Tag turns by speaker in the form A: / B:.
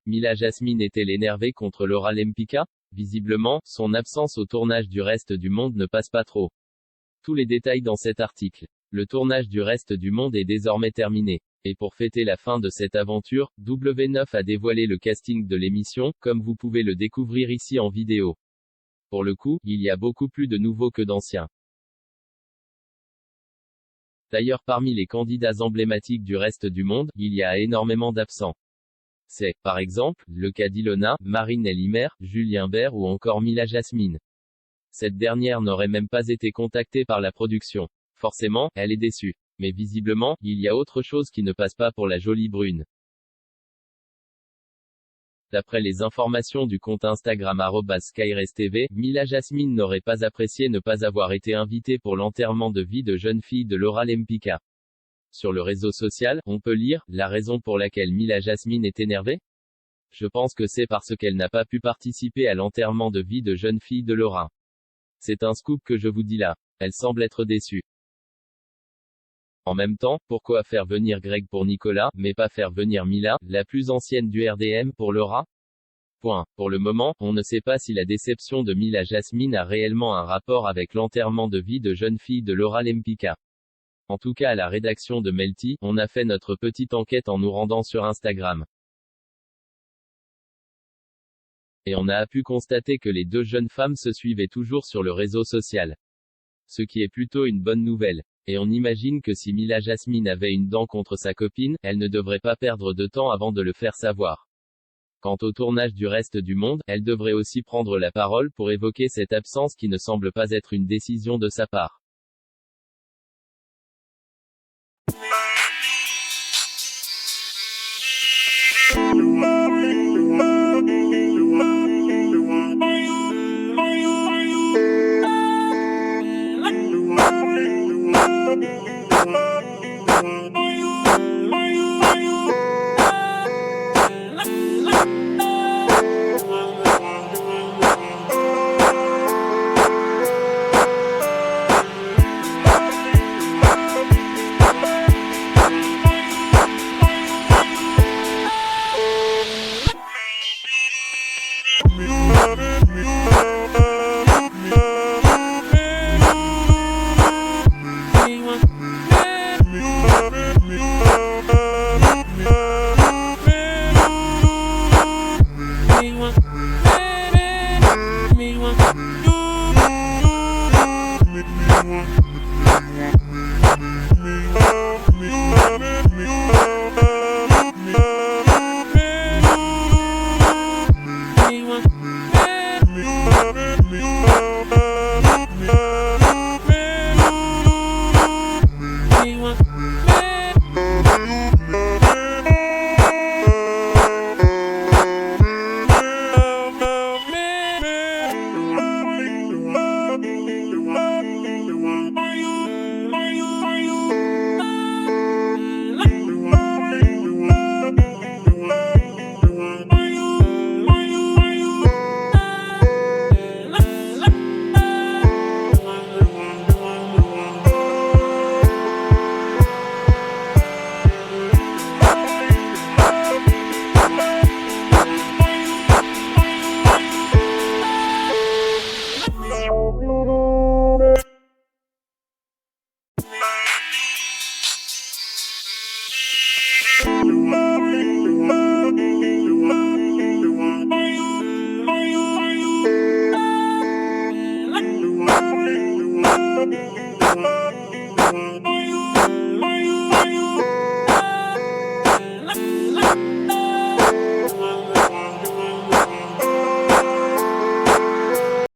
A: Mila Jasmine est-elle énervée contre Laura Lempicka? Visiblement, son absence au tournage du Reste du Monde ne passe pas trop. Tous les détails dans cet article. Le tournage du Reste du Monde est désormais terminé. Et pour fêter la fin de cette aventure, W9 a dévoilé le casting de l'émission, comme vous pouvez le découvrir ici en vidéo. Pour le coup, il y a beaucoup plus de nouveaux que d'anciens. D'ailleurs, parmi les candidats emblématiques du Reste du Monde, il y a énormément d'absents. C'est, par exemple, le cas d'Ilona, Marine Elimer, Julien Bert ou encore Mila Jasmine. Cette dernière n'aurait même pas été contactée par la production. Forcément, elle est déçue. Mais visiblement, il y a autre chose qui ne passe pas pour la jolie brune. D'après les informations du compte Instagram @SkyresTV, Mila Jasmine n'aurait pas apprécié ne pas avoir été invitée pour l'enterrement de vie de jeune fille de Laura Lempicka. Sur le réseau social, on peut lire « La raison pour laquelle Mila Jasmine est énervée ? Je pense que c'est parce qu'elle n'a pas pu participer à l'enterrement de vie de jeune fille de Laura. C'est un scoop que je vous dis là. Elle semble être déçue. En même temps, pourquoi faire venir Greg pour Nicolas, mais pas faire venir Mila, la plus ancienne du RDM pour Laura ? Point. Pour le moment, on ne sait pas si la déception de Mila Jasmine a réellement un rapport avec l'enterrement de vie de jeune fille de Laura Lempicka. En tout cas à la rédaction de Melty, on a fait notre petite enquête en nous rendant sur Instagram. Et on a pu constater que les deux jeunes femmes se suivaient toujours sur le réseau social. Ce qui est plutôt une bonne nouvelle. Et on imagine que si Mila Jasmine avait une dent contre sa copine, elle ne devrait pas perdre de temps avant de le faire savoir. Quant au tournage du Reste du Monde, elle devrait aussi prendre la parole pour évoquer cette absence qui ne semble pas être une décision de sa part.